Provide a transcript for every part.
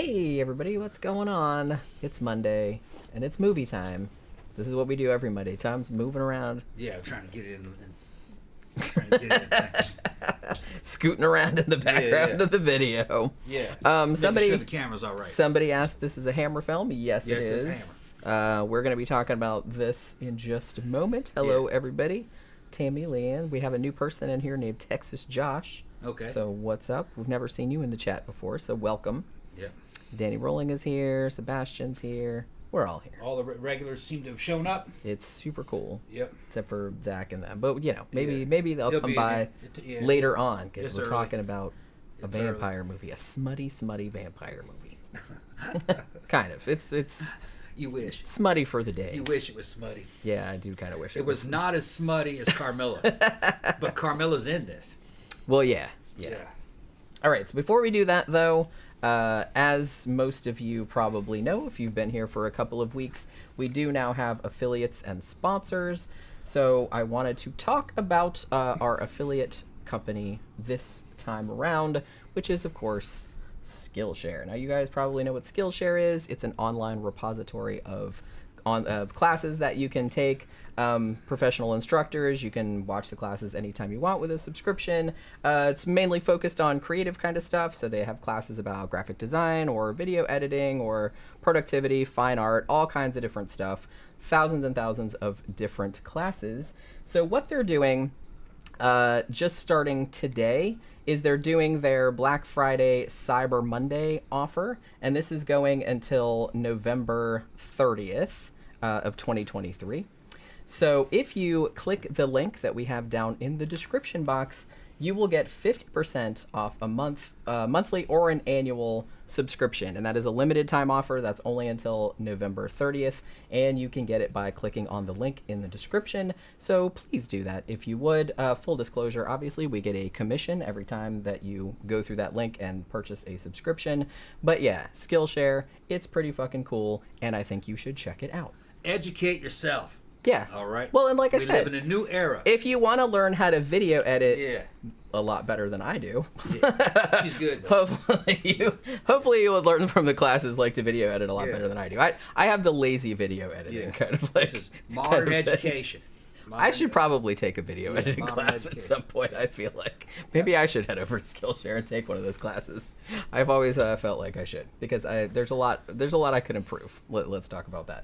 Hey everybody, what's going on? It's Monday, and it's movie time. This is what we do every Monday. Tom's moving around. Yeah, I'm trying to get in. Trying to get in. Scooting around in the background of the video. Yeah. Somebody. Making sure the camera's all right. Somebody asked, "This is a Hammer film?" Yes, it is. It's Hammer. We're going to be talking about this in just a moment. Hello, everybody. Tammy, Leanne. We have a new person in here named Texas Josh. Okay. So what's up? We've never seen you in the chat before, so welcome. Yep. Danny Rolling is here. Sebastian's here. We're all here. All the regulars seem to have shown up. It's super cool. Yep. Except for Zach and them. But, you know, maybe they'll come by later on because we're talking about a vampire movie. A smutty vampire movie. Kind of. It's You wish. Smutty for the day. You wish it was smutty. Yeah, I do kind of wish it was not as smutty as Carmilla. But Carmilla's in this. Well, yeah. All right, so before we do that, though, as most of you probably know, if you've been here for a couple of weeks, we do now have affiliates and sponsors. So I wanted to talk about our affiliate company this time around, which is, of course, Skillshare. Now, you guys probably know what Skillshare is. It's an online repository of classes that you can take. Professional instructors, you can watch the classes anytime you want with a subscription. It's mainly focused on creative kind of stuff, so they have classes about graphic design or video editing or productivity, fine art, all kinds of different stuff. Thousands and thousands of different classes. So what they're doing, just starting today, is they're doing their Black Friday Cyber Monday offer, and this is going until November 30th of 2023. So if you click the link that we have down in the description box, you will get 50% off a monthly or an annual subscription. And that is a limited time offer. That's only until November 30th. And you can get it by clicking on the link in the description. So please do that if you would. Full disclosure, obviously, we get a commission every time that you go through that link and purchase a subscription. But yeah, Skillshare, it's pretty fucking cool. And I think you should check it out. Educate yourself. Yeah. All right. Well, and like I we said, live in a new era. If you want to learn how to video edit a lot better than I do. Yeah. She's good, though. Hopefully you would learn from the classes like to video edit a lot better than I do. I have the lazy video editing kind of like. This is modern education. I should probably take a video editing class at some point, I feel like. Maybe I should head over to Skillshare and take one of those classes. I've always felt like I should because there's a lot I could improve. Let's talk about that.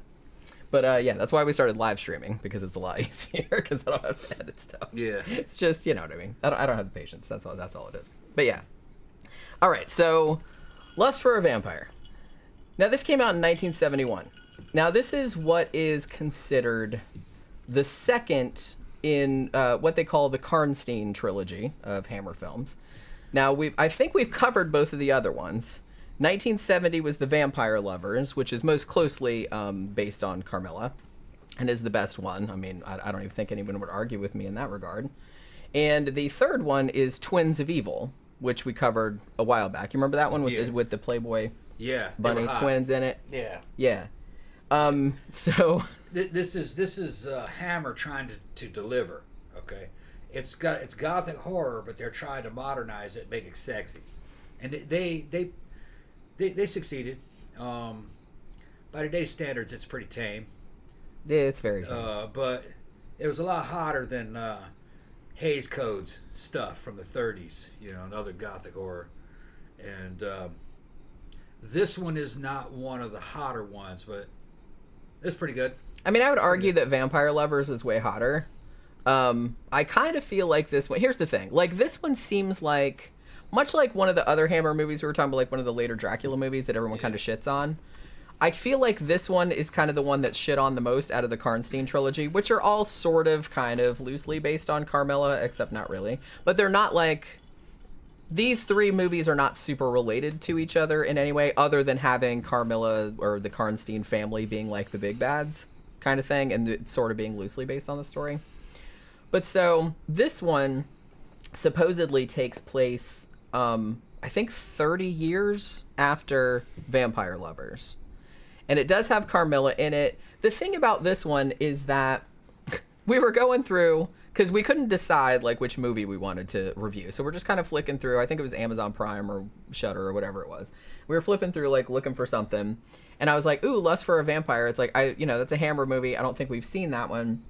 But yeah, that's why we started live streaming, because it's a lot easier because I don't have to edit stuff. Yeah. It's just, you know what I mean. I don't have the patience. That's all it is. But yeah. All right, so Lust for a Vampire. Now, this came out in 1971. Now, this is what is considered the second in what they call the Karnstein Trilogy of Hammer films. Now, I think we've covered both of the other ones. 1970 was The Vampire Lovers, which is most closely based on Carmilla and is the best one. I mean, I don't even think anyone would argue with me in that regard. And the third one is Twins of Evil, which we covered a while back. You remember that one with the Playboy bunny twins in it? Yeah. So this is Hammer trying to deliver. Okay, it's gothic horror, but they're trying to modernize it, make it sexy, and they succeeded. By today's standards, it's pretty tame. Yeah, it's very tame. But it was a lot hotter than Hays Code's stuff from the 30s, and other gothic horror. And this one is not one of the hotter ones, but it's pretty good. I mean, I would argue that Vampire Lovers is way hotter. I kind of feel like this one... Here's the thing. Like, this one seems like... Much like one of the other Hammer movies we were talking about, like one of the later Dracula movies that everyone kind of shits on. I feel like this one is kind of the one that's shit on the most out of the Karnstein Trilogy, which are all sort of kind of loosely based on Carmilla, except not really. But they're not like... These three movies are not super related to each other in any way, other than having Carmilla or the Karnstein family being like the big bads kind of thing, and it's sort of being loosely based on the story. But so, this one supposedly takes place... I think 30 years after Vampire Lovers. And it does have Carmilla in it. The thing about this one is that we were going through, because we couldn't decide like which movie we wanted to review, so we're just kind of flicking through. I think it was Amazon Prime or Shudder or whatever it was. We were flipping through like looking for something, and I was like, ooh, Lust for a Vampire. It's like, that's a Hammer movie. I don't think we've seen that one.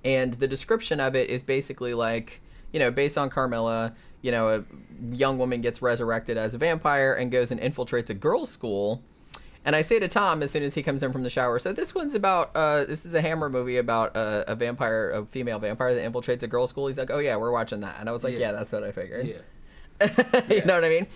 And the description of it is basically like, based on Carmilla, a young woman gets resurrected as a vampire and goes and infiltrates a girls' school. And I say to Tom as soon as he comes in from the shower, so this one's about, this is a Hammer movie about a female vampire that infiltrates a girls' school. He's like, oh yeah, we're watching that. And I was like, yeah, that's what I figured. Yeah. You know what I mean?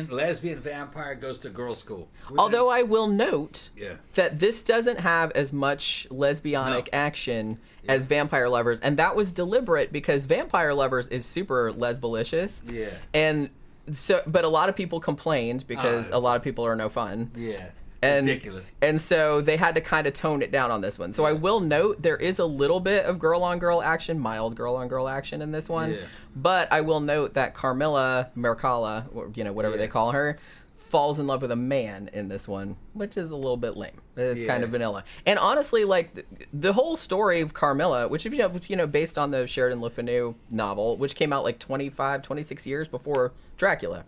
Lesbian vampire goes to girls' school. Although I will note that this doesn't have as much lesbianic action as Vampire Lovers, and that was deliberate because Vampire Lovers is super lesbolicious. Yeah. And so, but a lot of people complained because a lot of people are no fun. Yeah. Ridiculous. And so they had to kind of tone it down on this one. So I will note there is a little bit of girl-on-girl action, mild girl-on-girl action in this one. Yeah. But I will note that Carmilla, Mercala, whatever they call her, falls in love with a man in this one, which is a little bit lame. It's kind of vanilla. And honestly, like, the whole story of Carmilla, which, based on the Sheridan Le Fanu novel, which came out like 26 years before Dracula.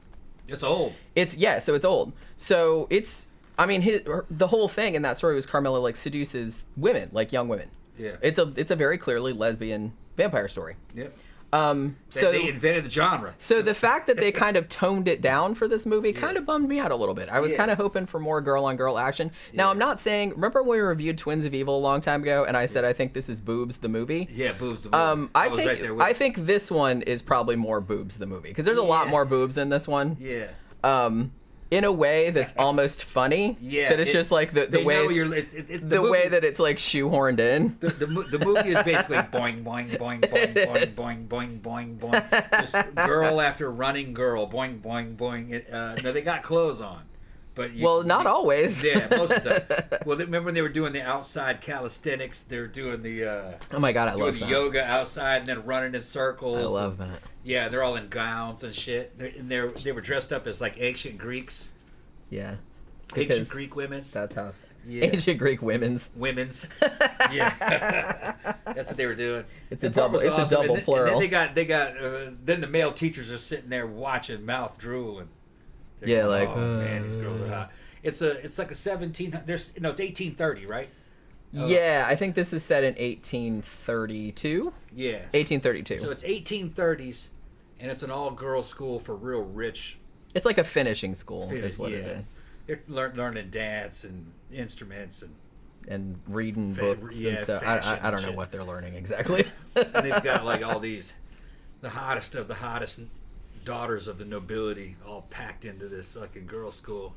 It's old. So it's old. So it's... I mean, the whole thing in that story was Carmilla like seduces women, like young women. Yeah, it's a very clearly lesbian vampire story. Yep. So they invented the genre. So the fact that they kind of toned it down for this movie kind of bummed me out a little bit. I was kind of hoping for more girl-on-girl action. Now, I'm not saying... Remember when we reviewed Twins of Evil a long time ago, and I said I think this is Boobs the movie? Yeah, Boobs the movie. I think this one is probably more Boobs the movie, because there's a lot more boobs in this one. Yeah. In a way that's almost funny. Yeah. That it's just like the way that it's like shoehorned in. The movie is basically boing, boing, boing, boing, boing, boing, boing, boing, boing. Just girl after running girl. Boing, boing, boing. No, they got clothes on. But not always. Yeah, most of the time. Well, remember when they were doing the outside calisthenics? They were doing the... oh my God, I love that. Yoga outside and then running in circles. I love that. Yeah, they're all in gowns and shit. They were dressed up as like ancient Greeks. Yeah. Ancient Greek women. That's how... Yeah. Ancient Greek women's. Yeah. That's what they were doing. It's a double plural. And then they got then the male teachers are sitting there watching, mouth drooling. Yeah, like, oh man, these girls are hot. It's like a it's 1830, right? Yeah, I think this is set in 1832. Yeah. 1832. So it's 1830s, and it's an all-girls school for real rich. It's like a finishing school, is what it is. They're learning dance and instruments and reading books and stuff. I don't know what they're learning exactly. And they've got like all these, the hottest of the hottest daughters of the nobility all packed into this fucking girls' school.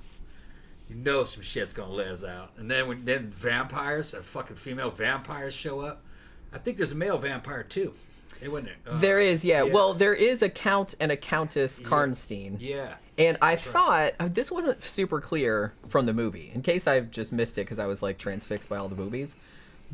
You know some shit's gonna les out. And then vampires, fucking female vampires show up. I think there's a male vampire too. Wasn't it? There is, yeah. Well, there is a count and a countess Karnstein. Yeah. And I thought this wasn't super clear from the movie, in case I just missed it because I was like transfixed by all the boobies.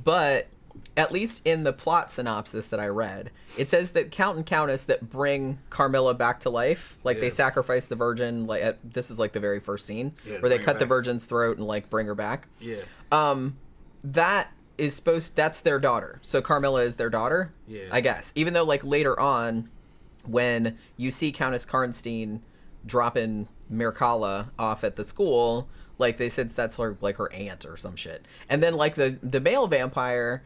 But at least in the plot synopsis that I read, it says that Count and Countess that bring Carmilla back to life, like they sacrifice the virgin. Like this is like the very first scene where they cut the virgin's throat and like bring her back. Yeah. That's their daughter. So Carmilla is their daughter. Yeah. I guess. Even though like later on, when you see Countess Karnstein dropping Mercala off at the school, like they said that's her aunt or some shit. And then like the male vampire,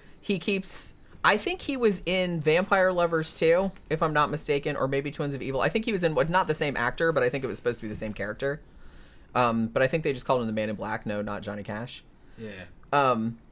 I think he was in Vampire Lovers too, if I'm not mistaken, or maybe Twins of Evil. I think he was in not the same actor, but I think it was supposed to be the same character. But I think they just called him the Man in Black. No, not Johnny Cash. Yeah.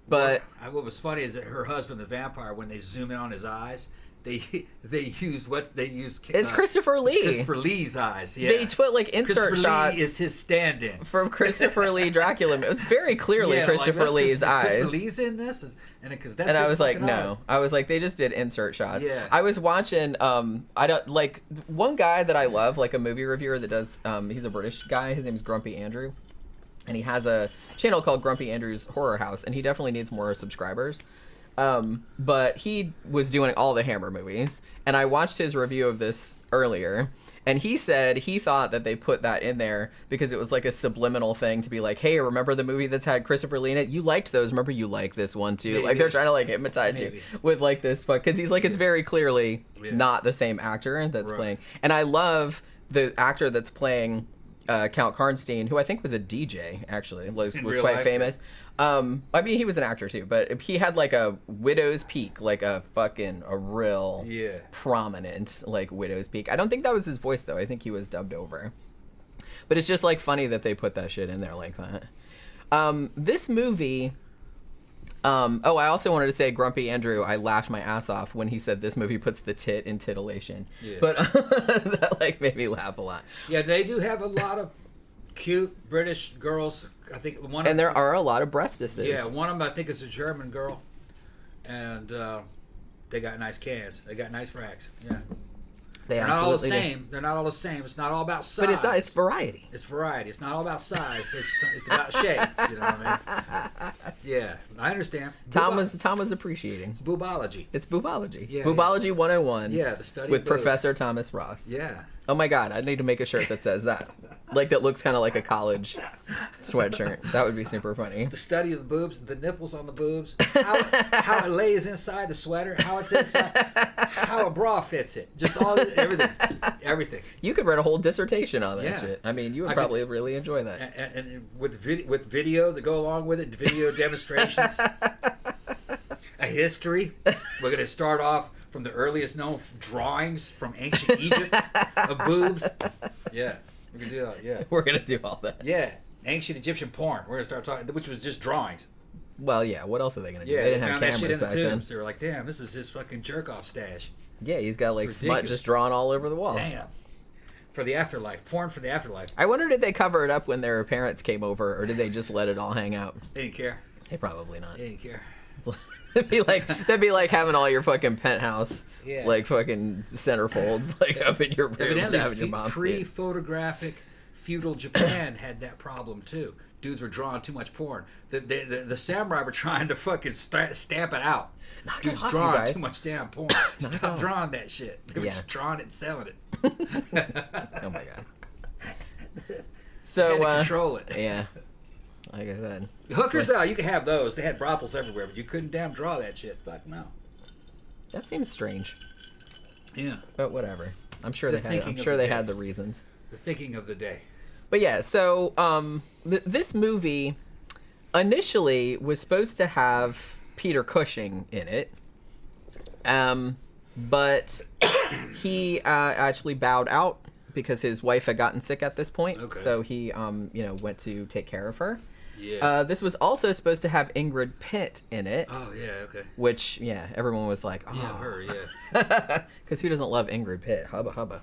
But what was funny is that her husband, the vampire, when they zoom in on his eyes, they use it's Christopher Lee. It's Christopher Lee's eyes. Yeah. They put like insert shots. Lee is his stand-in from Christopher Lee Dracula. It's very clearly Christopher Lee's eyes. Christopher Lee's in this, and I was like, no. I was like, they just did insert shots. Yeah. I was watching. I don't like one guy that I love, like a movie reviewer that does. He's a British guy. His name's Grumpy Andrew. And he has a channel called Grumpy Andrew's Horror House, and he definitely needs more subscribers. But he was doing all the Hammer movies, and I watched his review of this earlier, and he said he thought that they put that in there because it was like a subliminal thing to be like, hey, remember the movie that's had Christopher Lee in it? You liked those. Remember you like this one too? Maybe. Like they're trying to like hypnotize you with like this fuck, because he's like, it's very clearly not the same actor that's playing. And I love the actor that's playing Count Karnstein, who I think was a DJ actually, was quite famous. I mean, he was an actor too, but he had like a widow's peak, like a real prominent like widow's peak. I don't think that was his voice though. I think he was dubbed over. But it's just like funny that they put that shit in there like that. This movie. I also wanted to say, Grumpy Andrew, I laughed my ass off when he said this movie puts the tit in titillation. Yeah. But that like made me laugh a lot. Yeah, they do have a lot of cute British girls. I think one. And there are a lot of breastises. Yeah, one of them I think is a German girl, and they got nice cans. They got nice racks. Yeah. They're not all the same. They're not all the same. It's not all about size. But it's variety. It's variety. It's not all about size. It's about shape. You know what I mean? Yeah, I understand. Tom was appreciating. It's boobology. It's boobology. Yeah, Boobology 101. Yeah, the study with of boobs. Professor Thomas Ross. Yeah. Oh my God, I need to make a shirt that says that. Like that looks kind of like a college sweatshirt. That would be super funny. The study of the boobs, the nipples on the boobs, how it lays inside the sweater, how it's inside, how a bra fits it, just everything. You could write a whole dissertation on that shit. I mean, you would probably really enjoy that. And with video that go along with it, video demonstrations, a history. We're going to start off from the earliest known drawings from ancient Egypt of boobs. Yeah. We can do that, yeah. We're going to do all that. Yeah. Ancient Egyptian porn. We're going to start talking, which was just drawings. Well, yeah. What else are they going to do? Yeah, they didn't have have cameras that shit in back the then. tombs. They were like, damn, this is his fucking jerk-off stash. Yeah, he's got like smut just drawn all over the wall. Damn. For the afterlife. Porn for the afterlife. I wonder, did they cover it up when their parents came over, or did they just let it all hang out? They didn't care. They probably not. They didn't care. That'd be like having all your fucking penthouse, like fucking centerfolds, like up in your room. Evidently, pre-photographic feudal Japan had that problem too. Dudes were drawing too much porn. The samurai were trying to fucking stamp it out. Dudes drawing too much damn porn. Stop drawing that shit. They were just drawing it and selling it. Oh my God. So had to control it. Yeah. Like I said, hookers though, you could have those. They had brothels everywhere, but you couldn't damn draw that shit. Fuck no. That seems strange. Yeah. But whatever. I'm sure they had the reasons. The thinking of the day. But yeah, so this movie initially was supposed to have Peter Cushing in it, but he actually bowed out because his wife had gotten sick at this point. Okay. So he went to take care of her. Yeah. This was also supposed to have Ingrid Pitt in it. Oh yeah, okay. Which everyone was like, oh, yeah, her, because who doesn't love Ingrid Pitt? Hubba hubba.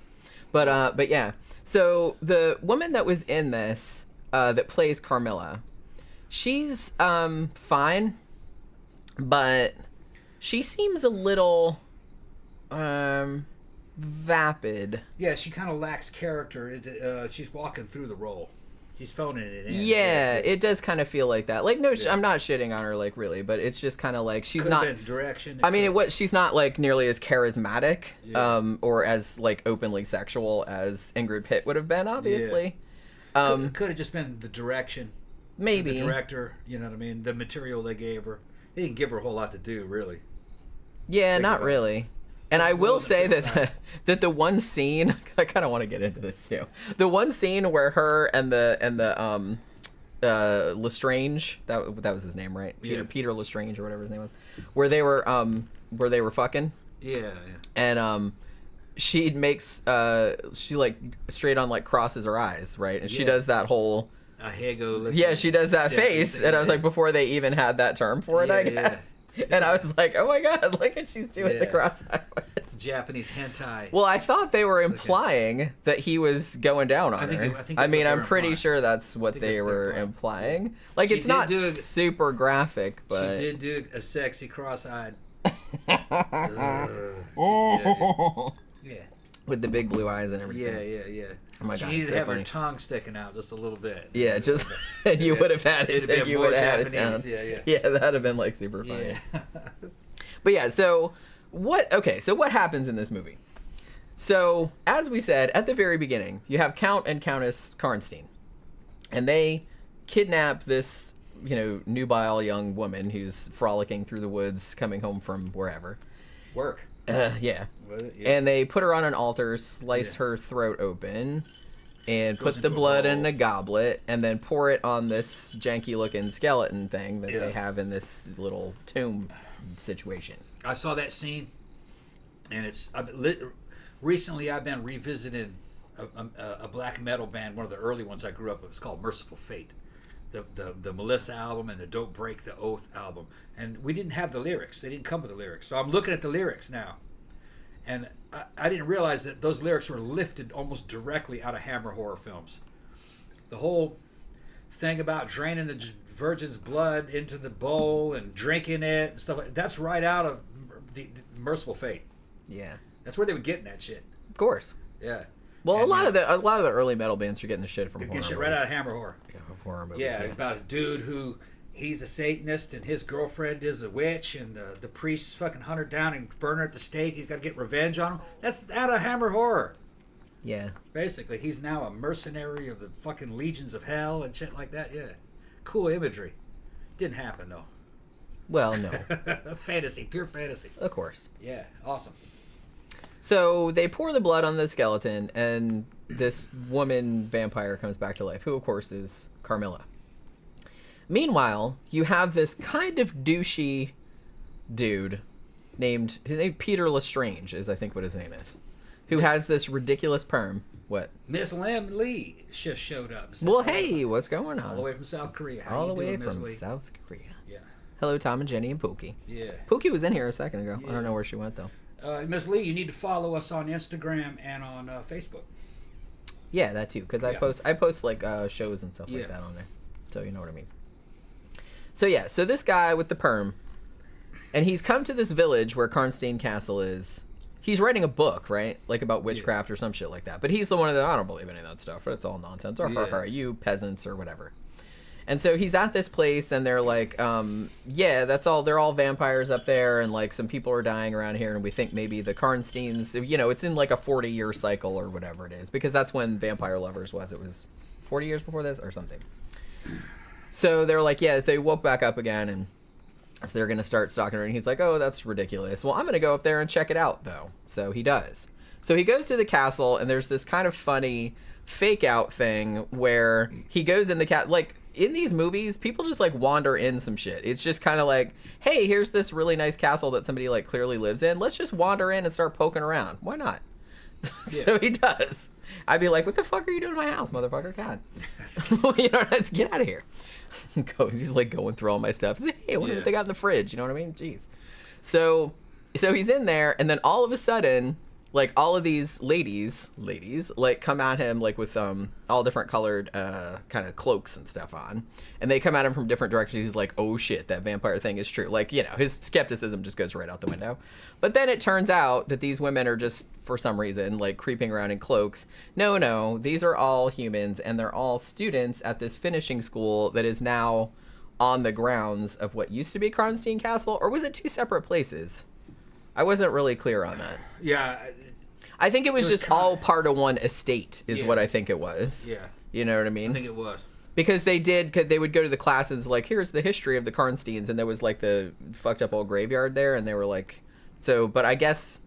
But yeah. So the woman that was in this that plays Carmilla, she's fine, but she seems a little vapid. Yeah, she kind of lacks character. She's walking through the role. She's phoning it in. Yeah, it does kind of feel like that. Like, no, I'm not shitting on her, like, really, but it's just kind of like she's not. Been direction. I mean, she's not like nearly as charismatic, or as like openly sexual as Ingrid Pitt would have been, obviously. Yeah. Could have just been the direction. Maybe the director. You know what I mean? The material they gave her. They didn't give her a whole lot to do, really. Yeah, not really. And I will say that the one scene, I kind of want to get into this too. The one scene where her and the Lestrange, that was his name, right? Peter Lestrange or whatever his name was, where they were fucking. Yeah. And she makes she like straight on like crosses her eyes, right? And she does that whole. She does that face, and I was like, before they even had that term for it, I guess. And I was like, oh my God, look at she's doing the cross eyes. It's Japanese hentai. Well, I thought they were implying that he was going going on her. I mean, I'm pretty sure that's what they were implying. Like, it's not super graphic, but... She did do a sexy cross-eyed... Yeah. With the big blue eyes and everything. Yeah. Oh my God, she needed to have her tongue sticking out just a little bit. Yeah, just and you would have had it. And you would have had it down. Yeah, that'd have been like super funny. Yeah. But yeah, so what happens in this movie? So, as we said at the very beginning, you have Count and Countess Karnstein. And they kidnap this, nubile young woman who's frolicking through the woods, coming home from wherever. Work. Yeah. And they put her on an altar, slice her throat open, and put the blood in a goblet, and then pour it on this janky-looking skeleton thing that they have in this little tomb situation. I saw that scene, and recently I've been revisiting a black metal band, one of the early ones I grew up with. It's called Merciful Fate. The Melissa album and the Don't Break the Oath album. And we didn't have the lyrics. They didn't come with the lyrics. So I'm looking at the lyrics now. And I didn't realize that those lyrics were lifted almost directly out of Hammer horror films. The whole thing about draining the virgin's blood into the bowl and drinking it and stuff like that's right out of the Merciful Fate. Yeah. That's where they were getting that shit. Of course. Yeah. Well, and, a lot of the early metal bands are getting the shit from horror movies. Right out of Hammer horror. Yeah, horror movies. Yeah, about a dude who he's a Satanist and his girlfriend is a witch, and the priest fucking hunt her down and burn her at the stake. He's got to get revenge on him. That's out of Hammer horror. Yeah. Basically, he's now a mercenary of the fucking legions of hell and shit like that. Yeah. Cool imagery. Didn't happen though. Well, no. Fantasy, pure fantasy. Of course. Yeah, awesome. So they pour the blood on the skeleton, and this woman vampire comes back to life, who, of course, is Carmilla. Meanwhile, you have this kind of douchey dude named Peter Lestrange, is I think what his name is, who has this ridiculous perm. What? Miss Lim Lee just showed up. Well, hey, what's going on? All the way from South Korea. All the way from South Korea. Yeah. Hello, Tom and Jenny and Pookie. Yeah. Pookie was in here a second ago. Yeah. I don't know where she went, though. Miss Lee, you need to follow us on Instagram and on Facebook. Yeah, that too, because I post like shows and stuff like that on there, so you know what I mean. So yeah, so this guy with the perm, and he's come to this village where Karnstein Castle is. He's writing a book, right, like about witchcraft or some shit like that. But he's the one that I don't believe any of that stuff. It's all nonsense. Or you peasants or whatever. And so he's at this place, and they're like, that's all. They're all vampires up there, and like some people are dying around here, and we think maybe the Karnsteins, it's in like a 40-year cycle or whatever it is, because that's when Vampire Lovers was. It was 40 years before this or something. So they're like, they woke back up again, and so they're gonna start stalking her, and he's like, oh, that's ridiculous. Well, I'm gonna go up there and check it out, though. So he does. So he goes to the castle, and there's this kind of funny fake out thing where he goes in the like. In these movies, people just like wander in some shit. It's just kind of like, hey, here's this really nice castle that somebody like clearly lives in. Let's just wander in and start poking around. Why not? So he does. I'd be like, what the fuck are you doing in my house, motherfucker? God. Let's get out of here. He's like going through all my stuff. He's like, hey, what they got in the fridge? You know what I mean? Jeez. So he's in there, and then all of a sudden, like all of these ladies, like come at him like with all different colored kind of cloaks and stuff on, and they come at him from different directions. He's like, oh shit, that vampire thing is true. Like, his skepticism just goes right out the window. But then it turns out that these women are just, for some reason, like creeping around in cloaks. No, these are all humans, and they're all students at this finishing school that is now on the grounds of what used to be Karnstein Castle, or was it two separate places? I wasn't really clear on that. Yeah. I think it was just all part of one estate is what I think it was. Yeah. You know what I mean? I think it was. Because they would go to the classes like, here's the history of the Karnsteins, and there was like the fucked up old graveyard there, and they were like, but I guess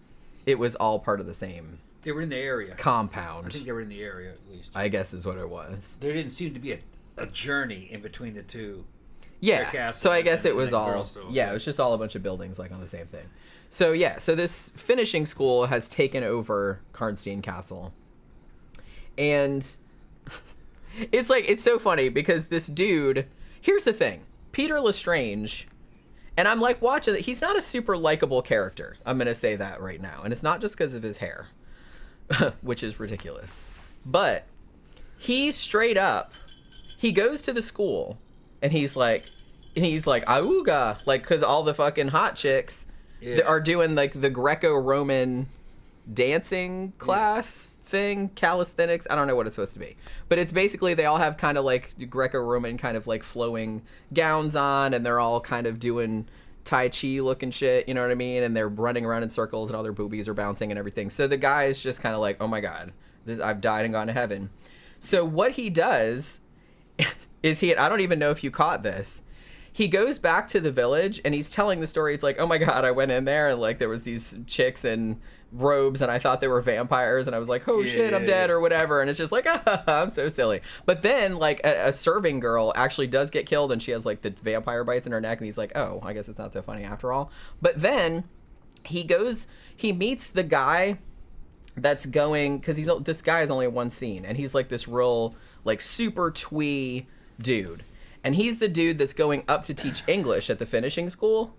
it was all part of the same. They were in the area. Compound. I think they were in the area at least. I guess is what it was. There didn't seem to be a journey in between the two. Yeah. So I guess it was all, it was just all a bunch of buildings like on the same thing. So so this finishing school has taken over Karnstein Castle. And it's so funny because this dude, here's the thing, Peter Lestrange, and I'm like watching it, he's not a super likable character. I'm going to say that right now. And it's not just because of his hair, which is ridiculous. But he straight up, he goes to the school and he's like, auga, like, because all the fucking hot chicks are doing like the Greco-Roman dancing class thing, calisthenics. I don't know what it's supposed to be, but it's basically they all have kind of like Greco-Roman kind of like flowing gowns on, and they're all kind of doing Tai Chi looking shit, you know what I mean? And they're running around in circles and all their boobies are bouncing and everything. So the guy is just kind of like, oh my God, I've died and gone to heaven. So what he does is I don't even know if you caught this. He goes back to the village and he's telling the story. It's like, oh my God, I went in there and like there was these chicks in robes and I thought they were vampires and I was like, oh shit, I'm dead or whatever. And it's just like, I'm so silly. But then like a serving girl actually does get killed and she has like the vampire bites in her neck and he's like, oh, I guess it's not so funny after all. But then he meets the guy that's going, because this guy is only one scene and he's like this real like super twee dude. And he's the dude that's going up to teach English at the finishing school.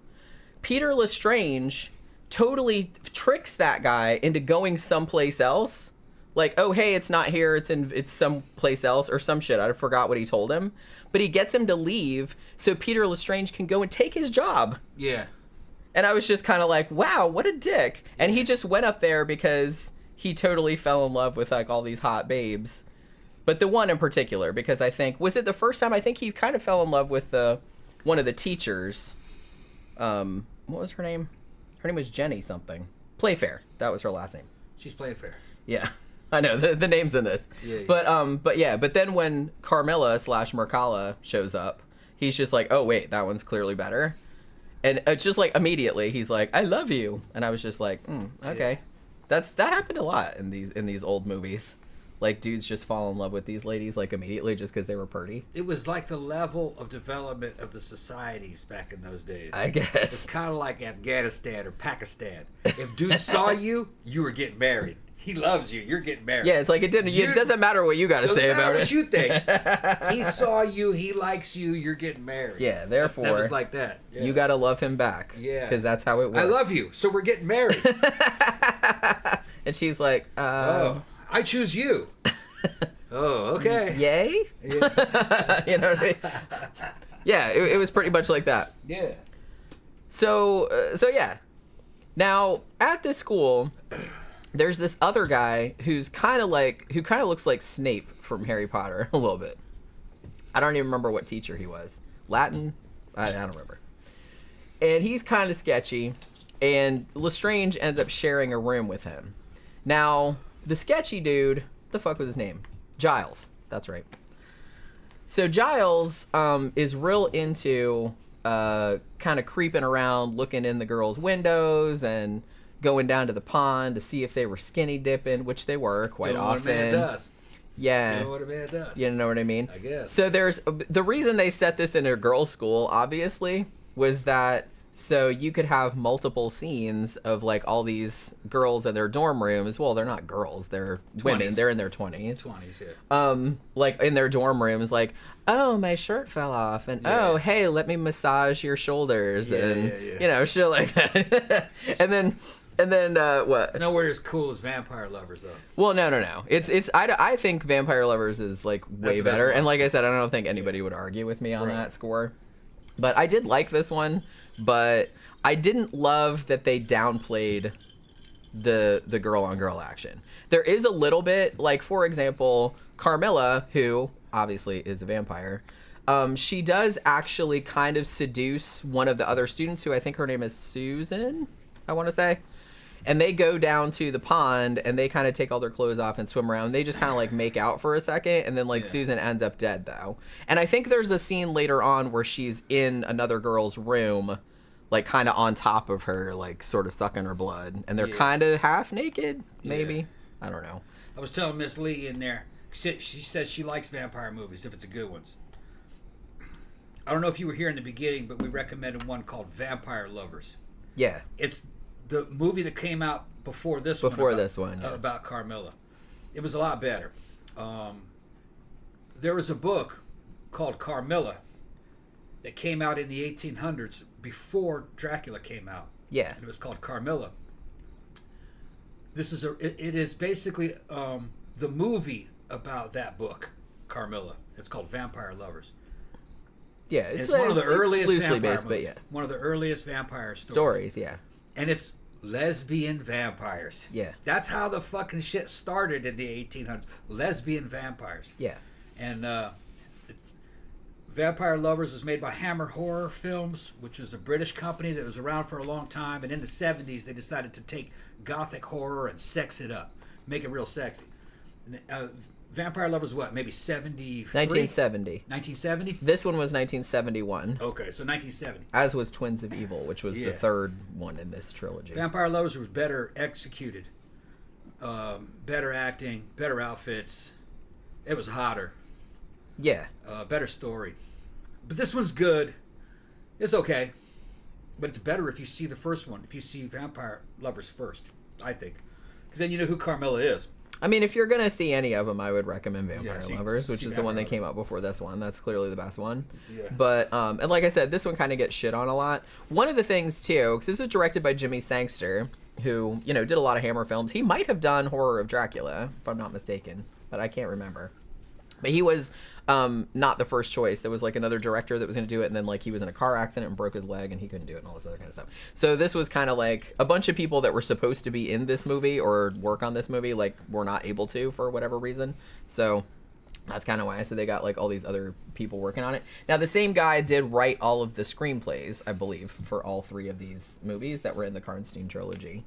Peter Lestrange totally tricks that guy into going someplace else. Like, oh, hey, it's not here. It's someplace else or some shit. I forgot what he told him. But he gets him to leave so Peter Lestrange can go and take his job. Yeah. And I was just kind of like, wow, what a dick. And he just went up there because he totally fell in love with like all these hot babes. But the one in particular, because I think, was it the first time? I think he kind of fell in love with one of the teachers. What was her name? Her name was Jenny something. Playfair. That was her last name. She's Playfair. Yeah. I know, the name's in this. Yeah. But then when Carmilla / Mercala shows up, he's just like, oh, wait, that one's clearly better. And it's just like, immediately, he's like, I love you. And I was just like, okay. Yeah. That happened a lot in these old movies. Like, dudes just fall in love with these ladies, like, immediately just because they were pretty. It was like the level of development of the societies back in those days. I guess. It's kind of like Afghanistan or Pakistan. If dude saw you, you were getting married. He loves you. You're getting married. Yeah, it's like it doesn't matter what you got to say about it. What you think. He saw you. He likes you. You're getting married. Yeah, therefore. That was like that. Yeah. You got to love him back. Yeah. Because that's how it works. I love you, so we're getting married. And she's like, oh. I choose you. Oh, okay. Yay? Yeah. You know what I mean? Yeah, it was pretty much like that. Yeah. So yeah. Now, at this school, there's this other guy who kind of looks like Snape from Harry Potter a little bit. I don't even remember what teacher he was. Latin? I don't remember. And he's kind of sketchy, and Lestrange ends up sharing a room with him. Now, the sketchy dude, the fuck was his name? Giles. That's right. So Giles is real into kind of creeping around, looking in the girls' windows and going down to the pond to see if they were skinny dipping, which they were quite often. What a man does. Yeah. Doing what a man does. You know what I mean? I guess. So there's the reason they set this in a girls' school, obviously, was that so you could have multiple scenes of like all these girls in their dorm rooms. Well, they're not girls; they're 20s. Women. They're in their 20s. 20s, yeah. Like in their dorm rooms, like, oh, my shirt fell off, and oh, hey, let me massage your shoulders, and you know, shit like that. and then what? It's nowhere as cool as Vampire Lovers, though. Well, no. It's I think Vampire Lovers is like way better, and like I said, I don't think anybody would argue with me on that score. But I did like this one. But I didn't love that they downplayed the girl-on-girl action. There is a little bit, like, for example, Carmilla, who obviously is a vampire, she does actually kind of seduce one of the other students, who I think her name is Susan, I want to say. And they go down to the pond, and they kind of take all their clothes off and swim around. They just kind of, like, make out for a second, and then, like, Susan ends up dead, though. And I think there's a scene later on where she's in another girl's room, like, kind of on top of her, like, sort of sucking her blood. And they're kind of half naked, maybe. I don't know. I was telling Miss Lee in there, she says she likes vampire movies if it's a good ones. I don't know if you were here in the beginning, but we recommended one called Vampire Lovers. Yeah. It's the movie that came out before this one. About Carmilla. It was a lot better. There was a book called Carmilla that came out in the 1800s before Dracula came out. Yeah. And it was called Carmilla. It is basically the movie about that book, Carmilla. It's called Vampire Lovers. Yeah, it's one of the earliest loosely vampire based, movies. but yeah. One of the earliest vampire stories, yeah. And it's lesbian vampires. Yeah. That's how the fucking shit started in the 1800s. Lesbian vampires. Yeah. And Vampire Lovers was made by Hammer Horror Films, which is a British company that was around for a long time. And in the 70s, they decided to take gothic horror and sex it up, make it real sexy. Vampire Lovers, what? Maybe 73? 1970. 1970? This one was 1971. Okay, so 1970. As was Twins of Evil, which was the third one in this trilogy. Vampire Lovers was better executed. Better acting, better outfits. It was hotter. Yeah. Better story. But this one's good. It's okay. But it's better if you see the first one. If you see Vampire Lovers first, I think. Because then you know who Carmilla is. I mean, if you're going to see any of them, I would recommend Vampire Lovers, which is the one that Lovers. came out before this one. That's clearly the best one. Yeah. But, and like I said, this one kind of gets shit on a lot. One of the things, too, because this was directed by Jimmy Sangster, who, you know, did a lot of Hammer films. He might have done Horror of Dracula, if I'm not mistaken, but I can't remember. But he was not the first choice. There was like another director that was going to do it, and then like he was in a car accident and broke his leg, and he couldn't do it, and all this other kind of stuff. So this was kind of like a bunch of people that were supposed to be in this movie or work on this movie, like were not able to for whatever reason. So that's kind of why. So they got like all these other people working on it. Now the same guy did write all of the screenplays, I believe, for all three of these movies that were in the Karnstein Trilogy.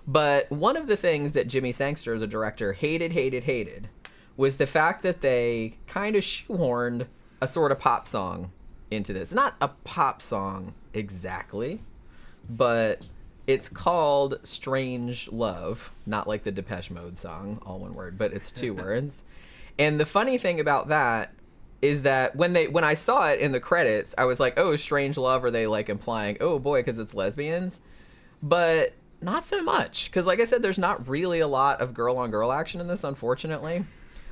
But one of the things that Jimmy Sangster, the director, hated was the fact that they kind of shoehorned a sort of pop song into this. Not a pop song exactly, but it's called Strange Love, not like the Depeche Mode song, all one word, but it's two words. And the funny thing about that is that when I saw it in the credits, I was like, oh, Strange Love, are they like implying, oh boy, because it's lesbians? But not so much, because like I said, there's not really a lot of girl-on-girl action in this, unfortunately.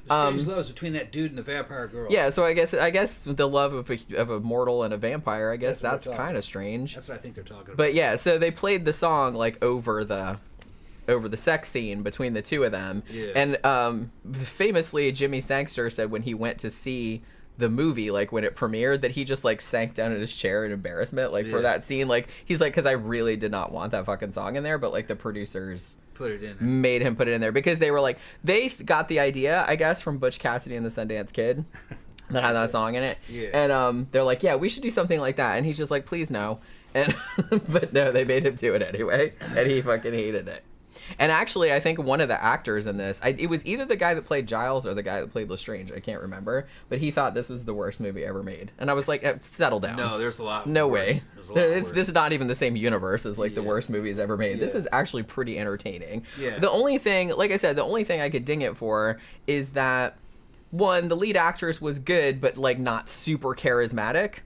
Strange love is between that dude and the vampire girl. Yeah, so I guess the love of a mortal and a vampire, I guess that's kind of strange. That's what I think they're talking about. But yeah, so they played the song like over the sex scene between the two of them. Yeah. And famously, Jimmy Sangster said when he went to see the movie, like when it premiered, that he just like sank down in his chair in embarrassment, like for that scene. Like he's like, because I really did not want that fucking song in there, but like the producers put it in there. Made him put it in there because they were like, they got the idea, I guess, from Butch Cassidy and the Sundance Kid that had that song in it. Yeah. And they're like, yeah, we should do something like that. And he's just like, please no. And but no, they made him do it anyway, and he fucking hated it. And actually, I think one of the actors in this, it was either the guy that played Giles or the guy that played Lestrange. I can't remember. But he thought this was the worst movie ever made. And I was like, settle down. No, there's a lot No worse. way. This is not even the same universe as like the worst movies ever made. Yeah. This is actually pretty entertaining. Yeah. The only thing, like I said, the only thing I could ding it for is that, one, the lead actress was good, but like not super charismatic.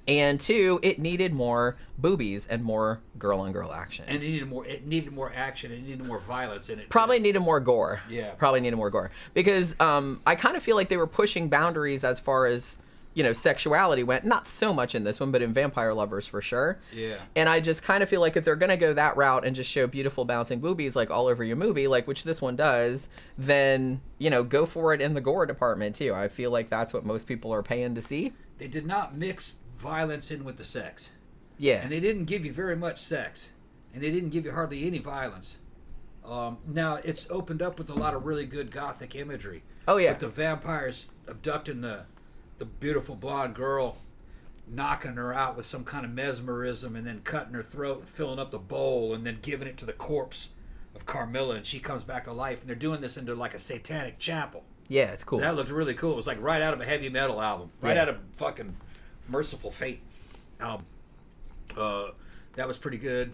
And two, it needed more boobies and more girl-on-girl action. And it needed more action. It needed more violence in it. Probably needed more gore. Yeah. Probably needed more gore. Because I kind of feel like they were pushing boundaries as far as, you know, sexuality went. Not so much in this one, but in Vampire Lovers for sure. Yeah. And I just kind of feel like if they're going to go that route and just show beautiful bouncing boobies like all over your movie, like which this one does, then, you know, go for it in the gore department too. I feel like that's what most people are paying to see. They did not mix violence in with the sex. Yeah. And they didn't give you very much sex. And they didn't give you hardly any violence. Now, it's opened up with a lot of really good gothic imagery. Oh, yeah. With the vampires abducting the beautiful blonde girl, knocking her out with some kind of mesmerism, and then cutting her throat and filling up the bowl, and then giving it to the corpse of Carmilla, and she comes back to life. And they're doing this into like a satanic chapel. Yeah, it's cool. That looked really cool. It was like right out of a heavy metal album. Right out of fucking Merciful Fate album. That was pretty good.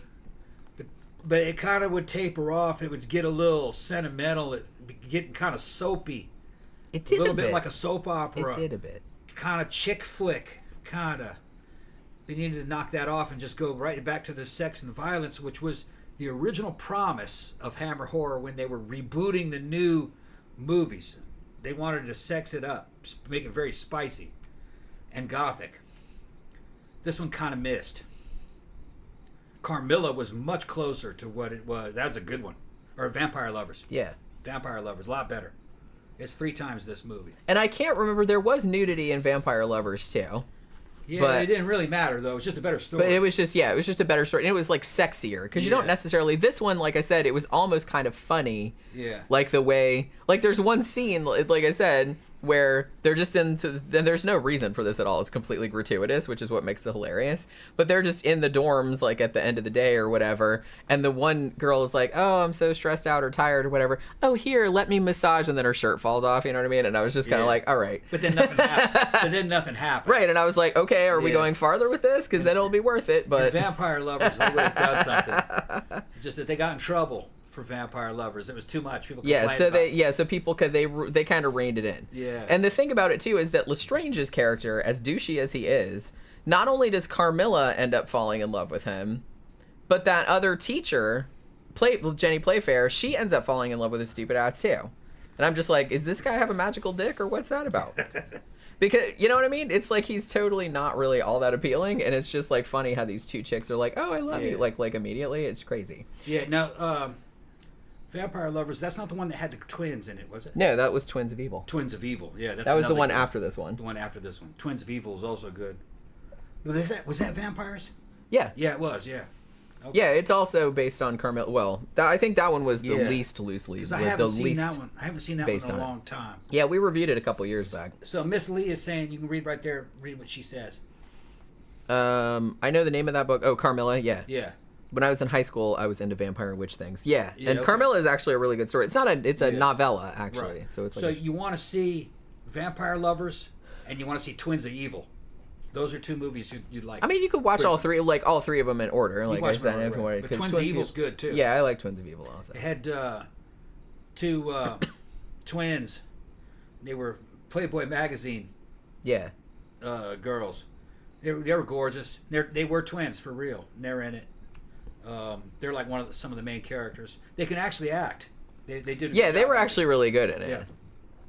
But it kind of would taper off. It would get a little sentimental. It would get kind of soapy. It did a little a bit like a soap opera. It did a bit. Kind of chick flick. Kind of. They needed to knock that off and just go right back to the sex and violence, which was the original promise of Hammer Horror when they were rebooting the new movies. They wanted to sex it up, make it very spicy and gothic. This one kind of missed. Carmilla was much closer to what it was. That's a good one. Or Vampire Lovers. Yeah. Vampire Lovers, a lot better. It's 3 times this movie. And I can't remember, there was nudity in Vampire Lovers too. Yeah, but it didn't really matter though. It was just a better story. But it was just a better story. And it was like sexier because you don't necessarily. This one, like I said, it was almost kind of funny. Yeah. Like the way, like there's one scene, like I said, where they're just into, and there's no reason for this at all. It's completely gratuitous, which is what makes it hilarious. But they're just in the dorms, like at the end of the day or whatever. And the one girl is like, "Oh, I'm so stressed out or tired or whatever. Oh, here, let me massage." And then her shirt falls off. You know what I mean? And I was just kind of like, all right. But then nothing happened. Right. And I was like, okay, are we going farther with this? Because then it'll be worth it. But Vampire Lovers, they would have done something. Just that they got in trouble for Vampire Lovers. It was too much. People so people could they kind of reined it in. Yeah. And the thing about it too is that Lestrange's character, as douchey as he is, not only does Carmilla end up falling in love with him, but that other teacher, Jenny Playfair, she ends up falling in love with his stupid ass too. And I'm just like, is this guy have a magical dick or what's that about? Because, you know what I mean? It's like he's totally not really all that appealing, and it's just like funny how these two chicks are like, "Oh, I love you," like immediately. It's crazy. Yeah. No. Vampire Lovers, that's not the one that had the twins in it, was it? No, that was Twins of Evil. Twins of Evil, yeah. That was the one after this one. The one after this one. Twins of Evil is also good. Was that vampires? Yeah. Yeah, it was, yeah. Okay. Yeah, it's also based on Carmilla. Well, I think that one was the least loosely. Because I haven't seen that one. I haven't seen that one in a long time. Yeah, we reviewed it a couple years back. So Miss Lee is saying, you can read right there, read what she says. I know the name of that book. Oh, Carmilla, yeah. Yeah. When I was in high school, I was into vampire and witch things. Yeah, and Carmilla is actually a really good story. It's not it's a novella actually. Right. So it's like so you want to see Vampire Lovers and you want to see Twins of Evil. Those are two movies you'd like. I mean, you could watch all three of them in order. Like I said, if you wanted. But Twins of Evil's good too. Yeah, I like Twins of Evil also. It had two twins. They were Playboy magazine. Yeah. Girls. They were gorgeous. They were twins for real. And they're in it. They're like some of the main characters. They can actually act. They did. Yeah, they were actually really good in it. Yeah.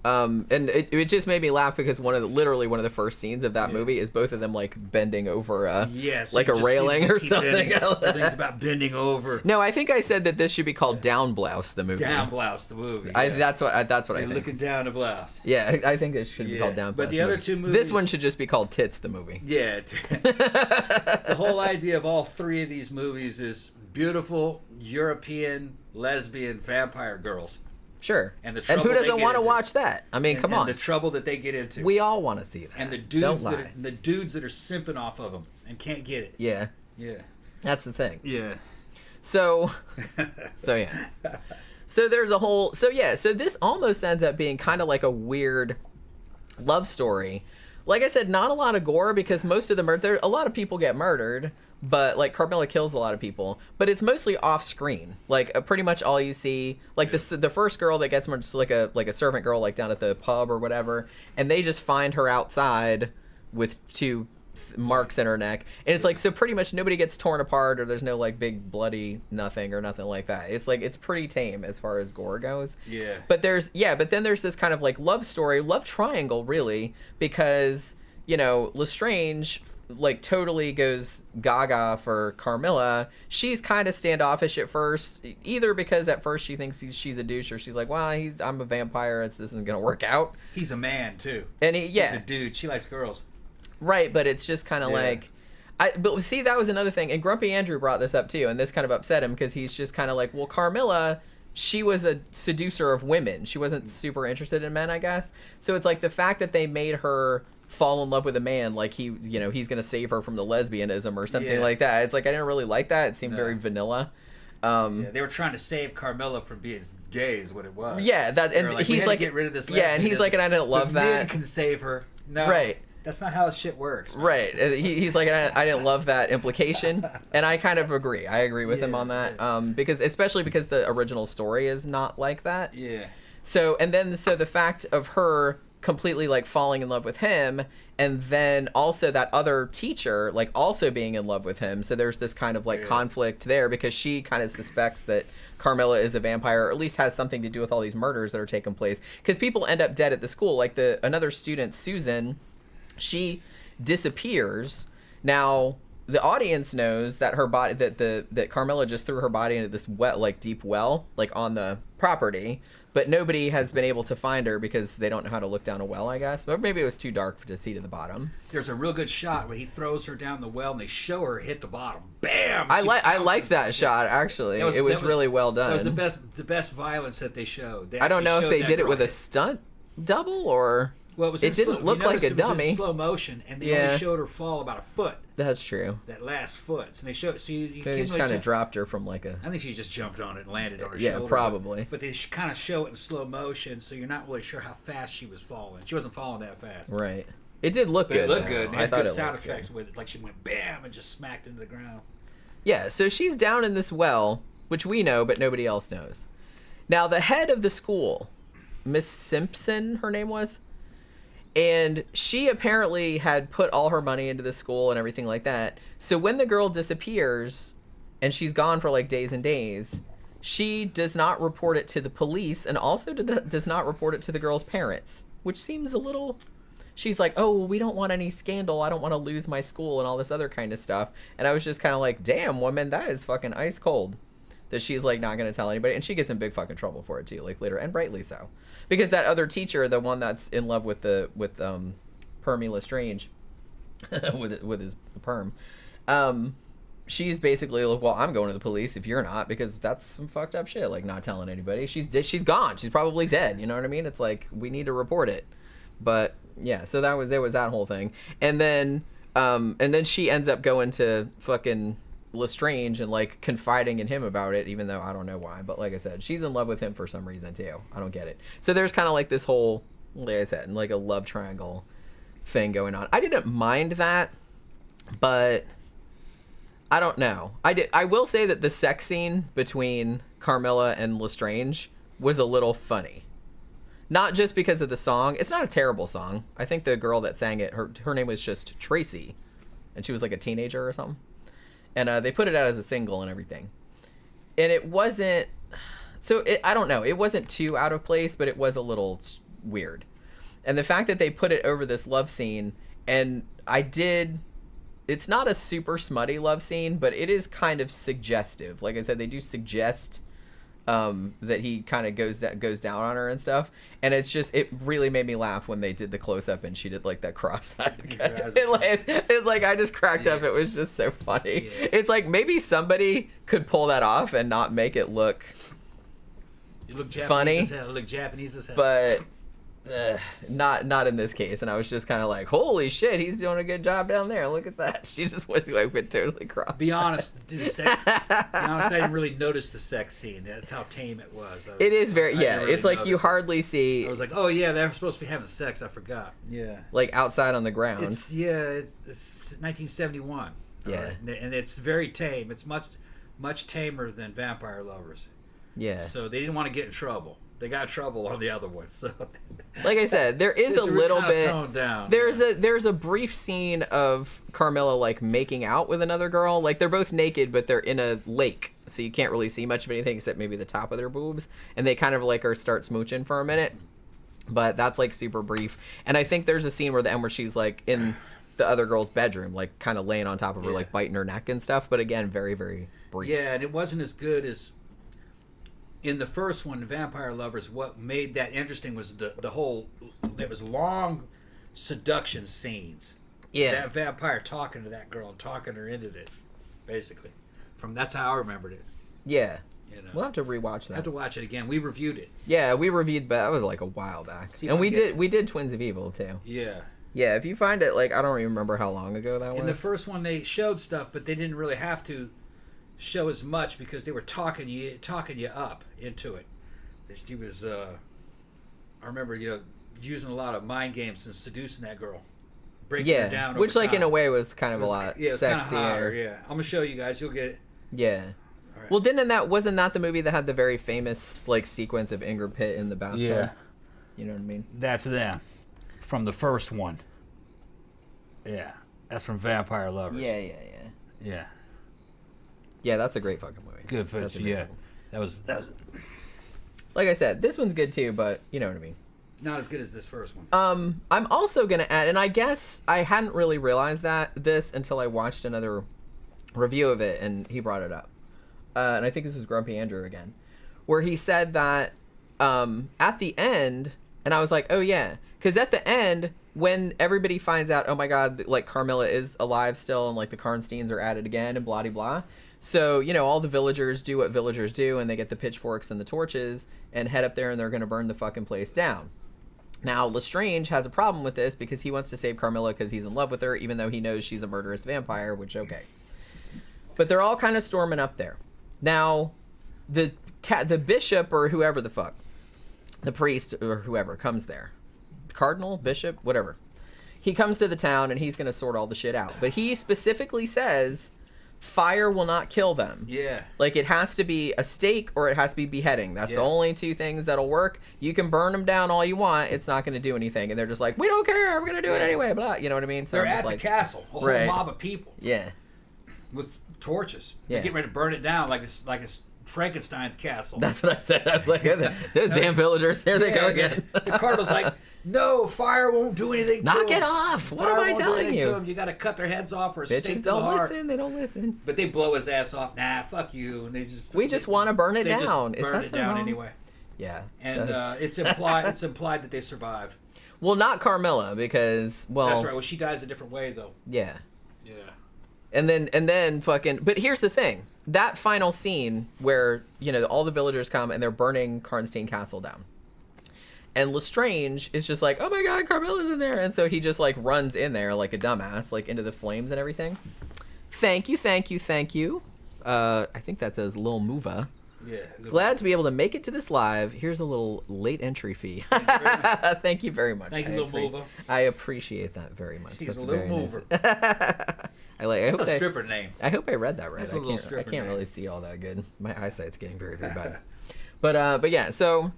And it just made me laugh because literally one of the first scenes of that movie is both of them like bending over like a railing or something. Everything's about bending over. No, I think I said that this should be called Down Blouse the movie. Down Blouse the movie. Yeah. That's what I think. Looking down the blouse. Yeah, I think it should be called Down Blouse. But the other two movies. This one should just be called Tits the movie. Yeah. The whole idea of all three of these movies is beautiful European lesbian vampire girls. Sure. And who doesn't want to watch that? I mean, come on. And the trouble that they get into. We all want to see that. And the dudes that are simping off of them and can't get it. Yeah. Yeah. That's the thing. Yeah. So yeah. So there's a whole so this almost ends up being kind of like a weird love story. Like I said, not a lot of gore because most of the a lot of people get murdered. But like Carmilla kills a lot of people, but it's mostly off screen. Like pretty much all you see, like the first girl that gets murdered is like a servant girl, like down at the pub or whatever, and they just find her outside with two marks in her neck, and it's like so pretty much nobody gets torn apart or there's no like big bloody nothing or nothing like that. It's like it's pretty tame as far as gore goes. Yeah. But then there's this kind of like love triangle really, because Lestrange like totally goes gaga for Carmilla. She's kind of standoffish at first, either because at first she thinks she's a douche, or she's like, well, I'm a vampire, this isn't gonna work out. He's a man too, and he's a dude. She likes girls, right? But it's just kind of like, but see, that was another thing, and Grumpy Andrew brought this up too, and this kind of upset him because he's just kind of like, well, Carmilla, she was a seducer of women. She wasn't super interested in men, I guess. So it's like the fact that they made her fall in love with a man, like he's gonna save her from the lesbianism or something like that. It's like I didn't really like that. It seemed very vanilla. They were trying to save Carmilla from being gay, is what it was. Yeah, that, and like, he's like, get rid of this. Yeah, and he's like, and I didn't love that. Men can save her. No, right. That's not how shit works. Man. Right. He's like, I didn't love that implication, and I kind of agree. I agree with him on that, because especially because the original story is not like that. Yeah. So the fact of her completely like falling in love with him, and then also that other teacher like also being in love with him, so there's this kind of like conflict there because she kind of suspects that Carmilla is a vampire, or at least has something to do with all these murders that are taking place, because people end up dead at the school. Like another student, Susan, she disappears. Now the audience knows that her body, that Carmilla just threw her body into this deep well, like on the property, but nobody has been able to find her because they don't know how to look down a well, I guess. But maybe it was too dark to see to the bottom. There's a real good shot where he throws her down the well and they show her hit the bottom. Bam! I liked that shot actually. It was really well done. That was the best violence that they showed. I don't know if they did it with a stunt double or. Well, it didn't look like a dummy. It was in slow motion, and they only showed her fall about a foot. That's true. That last foot. So they showed. So you they just kind of dropped her from like a. I think she just jumped on it and landed on her shoulder. Yeah, probably. But they kind of show it in slow motion, so you're not really sure how fast she was falling. She wasn't falling that fast. Right. It did look good. It looked good. I thought good it sound was effects good. with it, like she went bam and just smacked into the ground. Yeah. So she's down in this well, which we know, but nobody else knows. Now the head of the school, Miss Simpson, her name was. And she apparently had put all her money into the school and everything like that. So when the girl disappears and she's gone for like days and days, she does not report it to the police and also does not report it to the girl's parents, which seems a little... She's like, oh, we don't want any scandal. I don't want to lose my school and all this other kind of stuff. And I was just kind of like, damn, woman, that is fucking ice cold. That she's like not going to tell anybody. And she gets in big fucking trouble for it too, like later, and rightly so. Because that other teacher, the one that's in love with Permy Lestrange, with his perm, she's basically like, well, I'm going to the police if you're not, because that's some fucked up shit, like not telling anybody. She's gone. She's probably dead. You know what I mean? It's like, we need to report it. But yeah, so there was that whole thing. And then she ends up going to fucking Lestrange and like confiding in him about it, even though I don't know why, but like I said, she's in love with him for some reason too. I don't get it. So there's kind of like this whole, like I said, like a love triangle thing going on. I didn't mind that, but I don't know. I will say that the sex scene between Carmilla and Lestrange was a little funny. Not just because of the song. It's not a terrible song. I think the girl that sang it, her name was just Tracy, and she was like a teenager or something. And they put it out as a single and everything. And it wasn't... So, I don't know. It wasn't too out of place, but it was a little weird. And the fact that they put it over this love scene, and it's not a super smutty love scene, but it is kind of suggestive. Like I said, they do suggest that he kind of goes down on her and stuff. And it's just, it really made me laugh when they did the close-up and she did like that cross-eyed it's like I just cracked up. It was just so funny. Yeah. It's like maybe somebody could pull that off and not make it look funny. Look Japanese as hell. But not in this case. And I was just kind of like, holy shit, he's doing a good job down there. Look at that. She just went totally cross. Be honest, I didn't really notice the sex scene. That's how tame it was. It is very, really it's like you hardly see. I was like, oh yeah, they're supposed to be having sex. I forgot. Yeah. Like outside on the ground. It's 1971. Yeah. Right? And it's very tame. It's much tamer than Vampire Lovers. Yeah. So they didn't want to get in trouble. They got in trouble on the other one. So, like I said, there is a little bit. Toned down. There's a brief scene of Carmilla like making out with another girl. Like they're both naked, but they're in a lake, so you can't really see much of anything except maybe the top of their boobs. And they kind of like start smooching for a minute, but that's like super brief. And I think there's a scene where she's like in the other girl's bedroom, like kind of laying on top of her, like biting her neck and stuff. But again, very very brief. Yeah, and it wasn't as good as. In the first one, Vampire Lovers, what made that interesting was the whole... There was long seduction scenes. Yeah. That vampire talking to that girl and talking her into it, basically. That's how I remembered it. Yeah. You know? We'll have to rewatch that. I have to watch it again. We reviewed it. Yeah, we reviewed, but that was like a while back. And we did Twins of Evil, too. Yeah. Yeah, if you find it, like, I don't even remember how long ago that was. In the first one, they showed stuff, but they didn't really have to show as much because they were talking you up into it. She was, I remember, using a lot of mind games and seducing that girl, breaking her down. Which, over like, time. in a way, was kind of a lot sexier. Kind of hotter, yeah, I'm gonna show you guys. You'll get it. Yeah. All right. Well, wasn't that the movie that had the very famous like sequence of Ingrid Pitt in the bathtub? Yeah. You know what I mean? That's them from the first one. Yeah, that's from Vampire Lovers. Yeah. Yeah, that's a great fucking movie. Good for yeah. That was. Like I said, this one's good too, but you know what I mean. Not as good as this first one. I'm also gonna add, and I guess I hadn't really realized this until I watched another review of it, and he brought it up. And I think this was Grumpy Andrew again, where he said that at the end, and I was like, oh yeah, because at the end, when everybody finds out, oh my god, like Carmilla is alive still, and like the Karnsteins are at it again, and blah de blah. So, all the villagers do what villagers do, and they get the pitchforks and the torches and head up there, and they're going to burn the fucking place down. Now, Lestrange has a problem with this because he wants to save Carmilla because he's in love with her, even though he knows she's a murderous vampire, which, okay. But they're all kind of storming up there. Now, the bishop or whoever the fuck, the priest or whoever comes there, cardinal, bishop, whatever. He comes to the town and he's going to sort all the shit out. But he specifically says fire will not kill them. Yeah. Like, it has to be a stake or it has to be beheading. That's the only two things that'll work. You can burn them down all you want. It's not going to do anything. And they're just like, we don't care. We're going to do it anyway. Blah. You know what I mean? So they're I'm just at like, the castle. A whole mob of people. Yeah. With torches. Yeah. They're getting ready to burn it down like it's Frankenstein's castle. That's what I said. I was like, those damn villagers, here they go again. The cardinal's like, no, fire won't do anything to Knock them. it off. What Fire am I won't do telling anything to you? them. You got to cut their heads off or stake to Bitches the don't heart. listen. They don't listen. But they blow his ass off. Nah, fuck you. And We just want to burn it they down. Just burn it down anyway. Yeah. And it's implied that they survive. Well, not Carmilla because, well... That's right. Well, she dies a different way, though. Yeah. Yeah. And then fucking... But here's the thing. That final scene where, you know, all the villagers come and they're burning Karnstein Castle down. And Lestrange is just like, oh my god, Carmilla's in there. And so he just, like, runs in there like a dumbass, like, into the flames and everything. Thank you, thank you, thank you. I think that says Lil Mova. Yeah. Glad to be able to make it to this live. Here's a little late entry fee. Thank you very much. Thank you, Lil Mova. I appreciate that very much. She's That's a little very mover. Nice. That's a stripper name. I hope I read that right. That's a little I stripper can't name. really see all that good. My eyesight's getting very, very bad. But yeah, so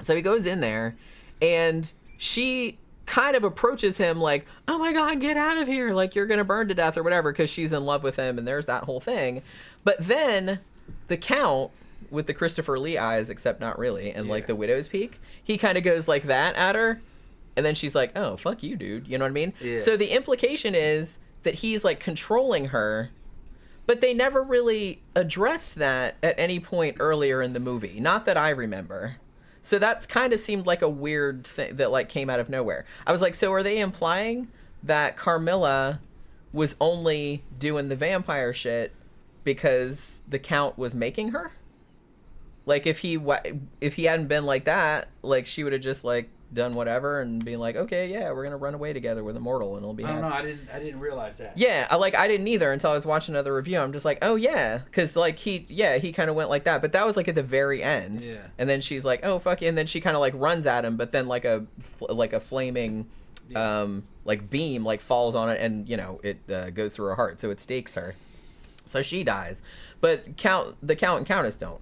he goes in there, and she kind of approaches him like, oh my god, get out of here, like you're gonna burn to death or whatever, because she's in love with him, and there's that whole thing. But then the Count, with the Christopher Lee eyes, except not really, and like the widow's peak, he kind of goes like that at her, and then she's like, oh, fuck you, dude. You know what I mean? Yeah. So the implication is that he's like controlling her, but they never really addressed that at any point earlier in the movie. Not that I remember. So that's kind of seemed like a weird thing that like came out of nowhere. I was like, so are they implying that Carmilla was only doing the vampire shit because the Count was making her? Like if he hadn't been like that, like she would have just like done whatever and being like, okay, yeah, we're gonna run away together with Immortal and it'll be happy. I don't know. I didn't realize that. Yeah, I didn't either until I was watching another review. I'm just like, oh yeah, because like he kind of went like that, but that was like at the very end. Yeah. And then she's like, oh fuck, and then she kind of like runs at him, but then like a flaming, like beam like falls on it, and you know it goes through her heart, so it stakes her, so she dies. But the Count and Countess don't.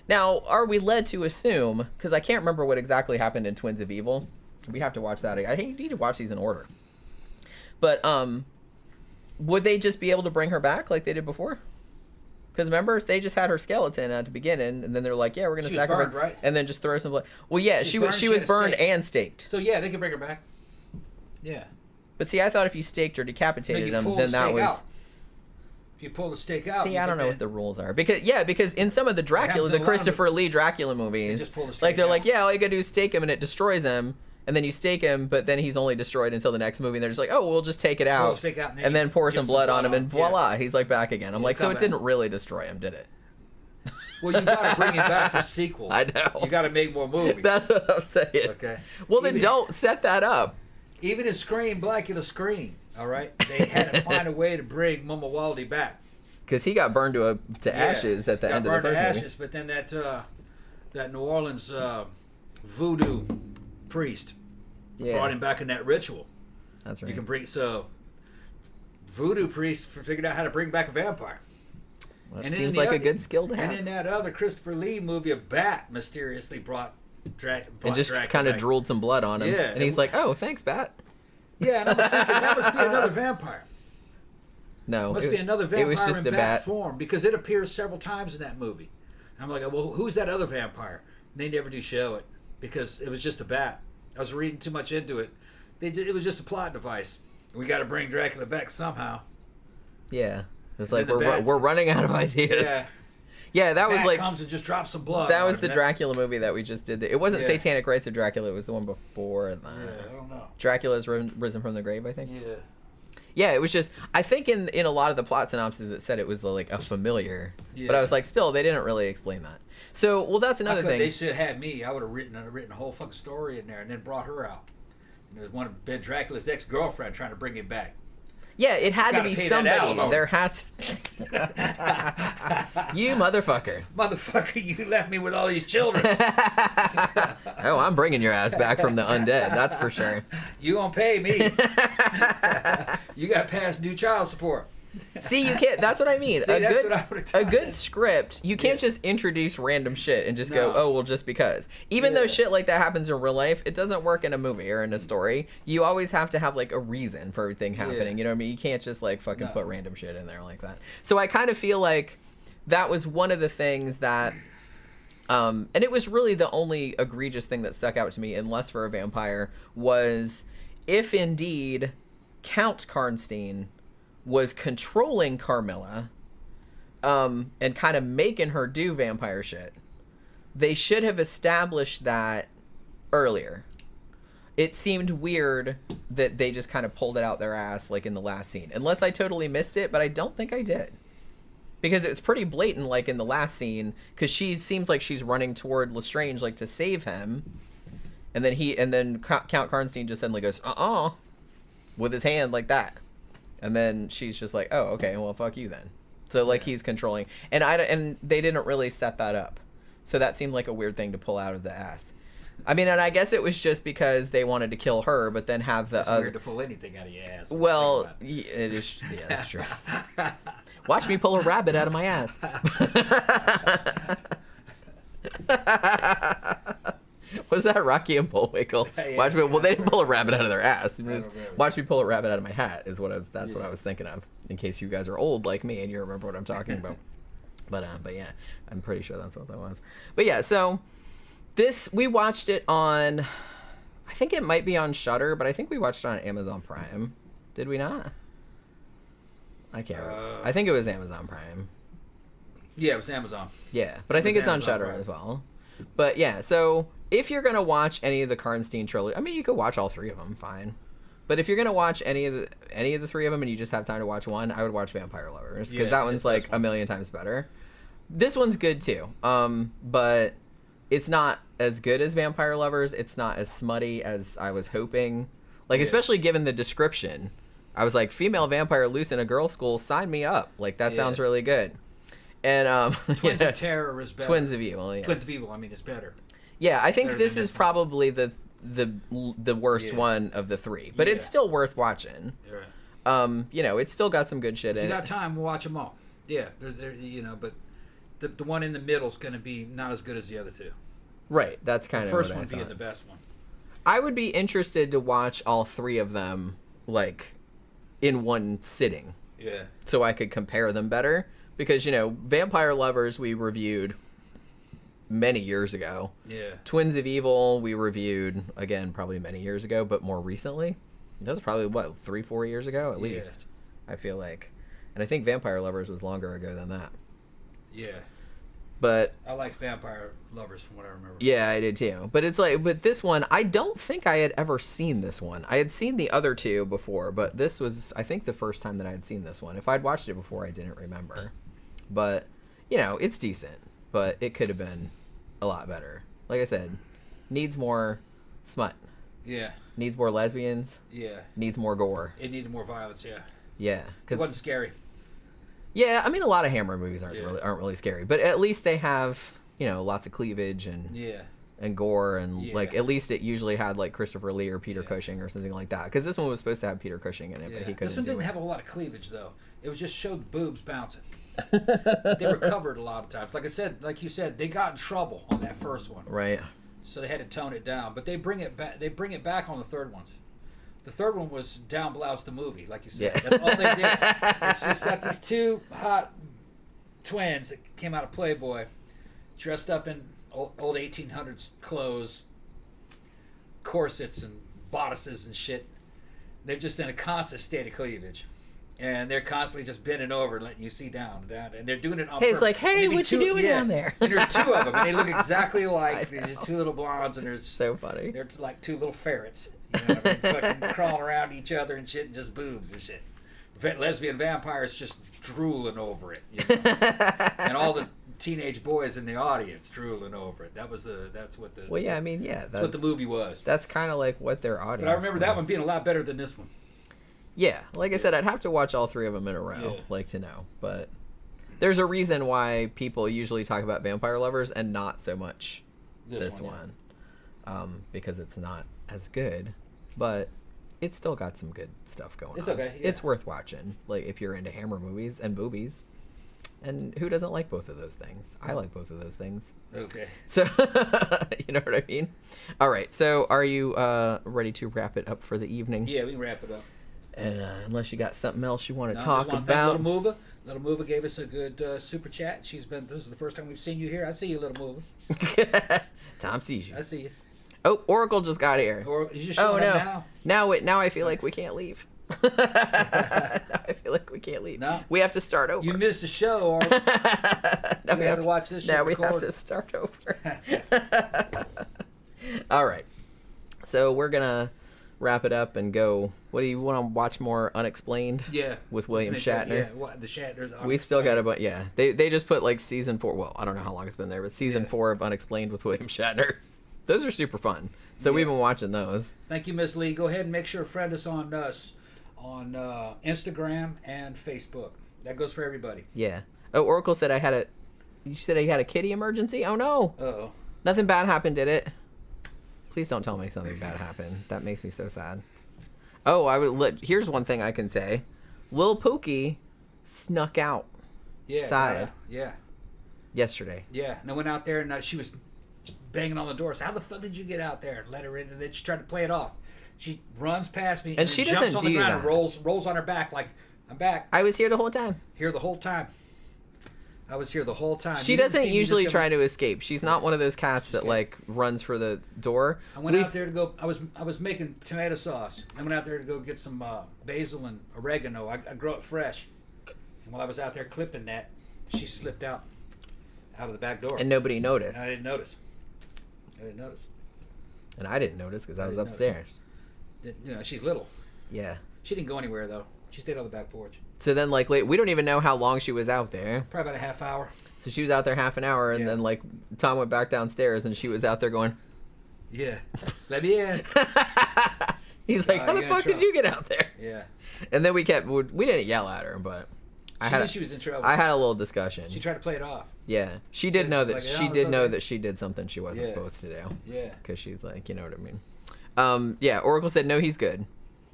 Now, are we led to assume, because I can't remember what exactly happened in Twins of Evil. We have to watch that. I need to watch these in order. But would they just be able to bring her back like they did before? Because remember, they just had her skeleton at the beginning, and then they're like, yeah, we're going to sacrifice her, right? And then just throw some blood. Well, yeah, she was burned and staked. So, yeah, they can bring her back. Yeah. But see, I thought if you staked or decapitated them, then that was... Out. If you pull the stake out... See, I don't know what the rules are. Because in some of the the Christopher Lee Dracula movies, just pull the stake like they're out. like, yeah, all you gotta do is stake him and it destroys him, and then you stake him, but then he's only destroyed until the next movie, and they're just like, oh, we'll just take it out, Stake out and then pour some blood on him, and voila, yeah. he's like back again. I'm like, so it didn't really destroy him, did it? Well, you gotta bring him back for sequels. I know. You gotta make more movies. That's what I'm saying. Okay. Well, then don't set that up. Even in Scream, Blackula Scream, all right? They had to find a way to bring Mama Waldy back. Because he got burned to ashes at the end of the first movie. Ashes, but then that New Orleans voodoo priest brought him back in that ritual. That's right. You can bring voodoo priest figured out how to bring back a vampire. Well, that seems like a good skill to have. And in that other Christopher Lee movie, a bat mysteriously brought and just kind of drooled some blood on him. Yeah, and he's like, "Oh, thanks, bat." Yeah, and I was thinking that must be another vampire. No, it must be another vampire it was just in a bat bat form because it appears several times in that movie. And I'm like, well, who's that other vampire? And they never do show it because it was just a bat. I was reading too much into it. It was just a plot device. We got to bring Dracula back somehow. Yeah, it's like we're running out of ideas. Yeah. Yeah, that was like comes and just drops some blood. That was the Dracula movie that we just did. It wasn't Yeah. Satanic Rites of Dracula. It was the one before that. Yeah, I don't know. Dracula's risen from the grave, I think. Yeah. Yeah, it was just, I think in a lot of the plot synopses it said it was like a familiar, but I was like, still, they didn't really explain that. So, well, that's another thing. They should have had me. I would have written a whole fucking story in there and then brought her out. You know, one of Ben Dracula's ex-girlfriend trying to bring him back. Yeah, it had to be somebody. There has You motherfucker. Motherfucker, you left me with all these children. Oh, I'm bringing your ass back from the undead, that's for sure. You gonna pay me. You got past due child support. See, you can't. That's what I mean. See, a good script. You can't just introduce random shit and just go, oh, well, just because. Even though shit like that happens in real life, it doesn't work in a movie or in a story. You always have to have like a reason for everything happening. You know what I mean? You can't just like fucking put random shit in there like that. So I kind of feel like that was one of the things that, and it was really the only egregious thing that stuck out to me, unless for a vampire, was if indeed Count Karnstein was controlling Carmilla, and kind of making her do vampire shit. They should have established that earlier. It seemed weird that they just kind of pulled it out their ass like in the last scene. Unless I totally missed it, but I don't think I did. Because it was pretty blatant like in the last scene, because she seems like she's running toward Lestrange like to save him. And then Count Karnstein just suddenly goes, with his hand like that. And then she's just like, oh, okay, well, fuck you then. So, like, he's controlling. And they didn't really set that up. So that seemed like a weird thing to pull out of the ass. I mean, and I guess it was just because they wanted to kill her, but then have the other... It's weird to pull anything out of your ass. Well, it is... Yeah, that's true. Watch me pull a rabbit out of my ass. Was that Rocky and Bullwinkle? Yeah, Watch me. Well, they didn't pull a rabbit out of their ass. Watch me pull a rabbit out of my hat. What I was thinking of. In case you guys are old like me and you remember what I'm talking about. But yeah, I'm pretty sure that's what that was. But yeah, so we watched it on. I think it might be on Shudder, but I think we watched it on Amazon Prime. Did we not? I can't remember. I think it was Amazon Prime. Yeah, it was Amazon. Yeah, but I think it's on Shudder as well. But yeah, so if you're gonna watch any of the Karnstein trilogy, I mean, you could watch all three of them, fine. But if you're gonna watch any of the three of them and you just have time to watch one, I would watch Vampire Lovers because that one's like a million times better. This one's good too, but it's not as good as Vampire Lovers. It's not as smutty as I was hoping. Like, especially given the description, I was like, female vampire loose in a girls' school, sign me up. Like, that sounds really good. And Twins of Terror is better. Twins of Evil, yeah. Twins of Evil, I mean, it's better. Yeah, I think this is probably the worst one of the three, but it's still worth watching. Right. You know, it's still got some good shit in it. If you got time, we'll watch them all. Yeah, you know, but the one in the middle is going to be not as good as the other two. Right, that's kind the of first what one I being thought. the best one. I would be interested to watch all three of them, like, in one sitting. Yeah. So I could compare them better. Because, you know, Vampire Lovers we reviewed many years ago. Yeah. Twins of Evil we reviewed, again, probably many years ago, but more recently. That was probably, 3-4 years ago at least, I feel like. And I think Vampire Lovers was longer ago than that. Yeah. But I liked Vampire Lovers from what I remember. yeah, I did too. But it's like, but this one, I don't think I had ever seen this one. I had seen the other two before, but this was, I think, the first time that I had seen this one. If I'd watched it before, I didn't remember. But, you know, it's decent. But it could have been a lot better. Like I said, needs more smut. Yeah. Needs more lesbians. Yeah. Needs more gore. It needed more violence, yeah. Yeah. It wasn't scary. Yeah, I mean, a lot of Hammer movies aren't really scary. But at least they have, you know, lots of cleavage and gore. And, like, at least it usually had, like, Christopher Lee or Peter Cushing or something like that. Because this one was supposed to have Peter Cushing in it, but he couldn't. This one didn't have a lot of cleavage, though. It was just showed boobs bouncing. They were covered a lot of times. Like I said, like you said, they got in trouble on that first one. Right. So they had to tone it down. But they bring it back. They bring it back on the third one. The third one was down blouse the movie, like you said. That's all they did. It's just that these two hot twins that came out of Playboy, dressed up in old 1800s clothes, corsets and bodices and shit. They're just in a constant state of cleavage. And they're constantly just bending over and letting you see down. And they're doing it on purpose. It's like, hey, what you doing down there? And there's two of them, and they look exactly like these two little blondes, and there's so funny. They're like two little ferrets, you know what I mean? Fucking crawling around each other and shit, and just boobs and shit. lesbian vampires just drooling over it, you know? And all the teenage boys in the audience drooling over it. That's what the Well, yeah, I mean, yeah, that's what the movie was. That's kind of like what their audience. But I remember that was. one being a lot better than this one. Yeah, like I said, I'd have to watch all three of them in a row, like to know. But there's a reason why people usually talk about Vampire Lovers and not so much this one. Because it's not as good, but it's still got some good stuff going on. It's okay. Yeah. It's worth watching, like if you're into Hammer movies and boobies. And who doesn't like both of those things? I like both of those things. Okay. So, you know what I mean? All right. So, are you ready to wrap it up for the evening? Yeah, we can wrap it up. And unless you got something else you want to I talk just want about. to thank Little Mova gave us a good super chat. This is the first time we've seen you here. I see you, Little Mova. Tom sees you. I see you. Oh, Oracle just got here. You just showing up now. Now I feel like we can't leave. Now I feel like we can't leave. No. We have to start over. You missed the show, or now we have to watch this. Now we have to start over. All right. So we're gonna wrap it up and go. What do you want to watch more? Unexplained? Yeah. With William Shatner. Yeah, the Shatners. We still got a yeah. They just put like season 4. Well, I don't know how long it's been there, but season 4 of Unexplained with William Shatner. Those are super fun. So we've been watching those. Thank you, Miss Lee. Go ahead and make sure to friend us on Instagram and Facebook. That goes for everybody. Yeah. Oh, Oracle said you said he had a kitty emergency? Oh no. Uh-oh. Nothing bad happened, did it? Please don't tell me something bad happened. That makes me so sad. Oh, here's one thing I can say. Lil Pookie snuck out. Side. Yeah. Yesterday. Yeah. And I went out there and she was banging on the door. So how the fuck did you get out there? Let her in, and then she tried to play it off. She runs past me and she jumps doesn't on the do ground that. and rolls on her back like, I'm back. I was here the whole time. Here the whole time. I was here the whole time. She doesn't usually try to escape. She's not one of those cats that like runs for the door. I went out there to go. I was making tomato sauce. I went out there to go get some basil and oregano. I grow it fresh. And while I was out there clipping that, she slipped out of the back door. And nobody noticed. And I didn't notice. And I didn't notice because I was upstairs. You know, she's little. Yeah. She didn't go anywhere though. She stayed on the back porch. So then, like, we don't even know how long she was out there. Probably about a half hour. So she was out there half an hour, and then, like, Tom went back downstairs, and she was out there going, yeah, let me in. He's like, how the fuck did you get out there? Yeah. And then we didn't yell at her, but she was in trouble. I had a little discussion. She tried to play it off. Yeah. She did know that know that she did something she wasn't supposed to do. Yeah. Because she's like, you know what I mean? Yeah, Oracle said, no, he's good.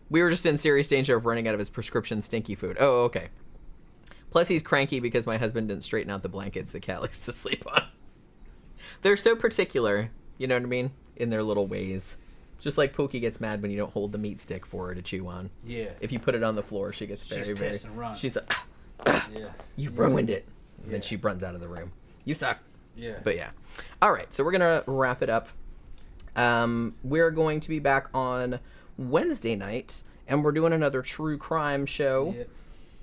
We were just in serious danger of running out of his prescription stinky food. Oh, okay. Plus, he's cranky because my husband didn't straighten out the blankets the cat likes to sleep on. They're so particular, you know what I mean, in their little ways. Just like Pookie gets mad when you don't hold the meat stick for her to chew on. Yeah. If you put it on the floor, she gets very, She's pissed and runs. She's like, yeah. you ruined it. And then she runs out of the room. You suck. Yeah. But yeah. All right, so we're going to wrap it up. We're going to be back on Wednesday night, and we're doing another true crime show,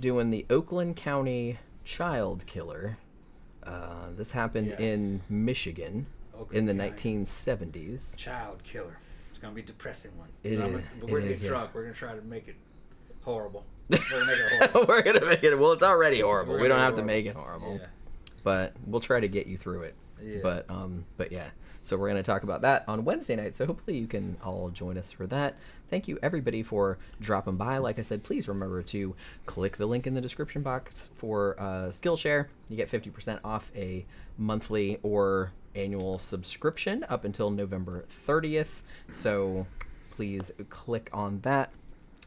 doing the Oakland County child killer. This happened in Michigan in the 1970s. Child killer. It's going to be a depressing one. But we're going to get drunk. We're going to try to make it horrible. We're going to make it horrible. We're going to make it. Well, it's already horrible. We don't have to horrible. make it horrible. Yeah. But we'll try to get you through it. Yeah. But yeah. So we're going to talk about that on Wednesday night. So hopefully you can all join us for that. Thank you, everybody, for dropping by. Like I said, please remember to click the link in the description box for Skillshare. You get 50% off a monthly or annual subscription up until November 30th. So please click on that.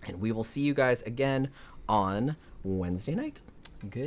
And we will see you guys again on Wednesday night. Good.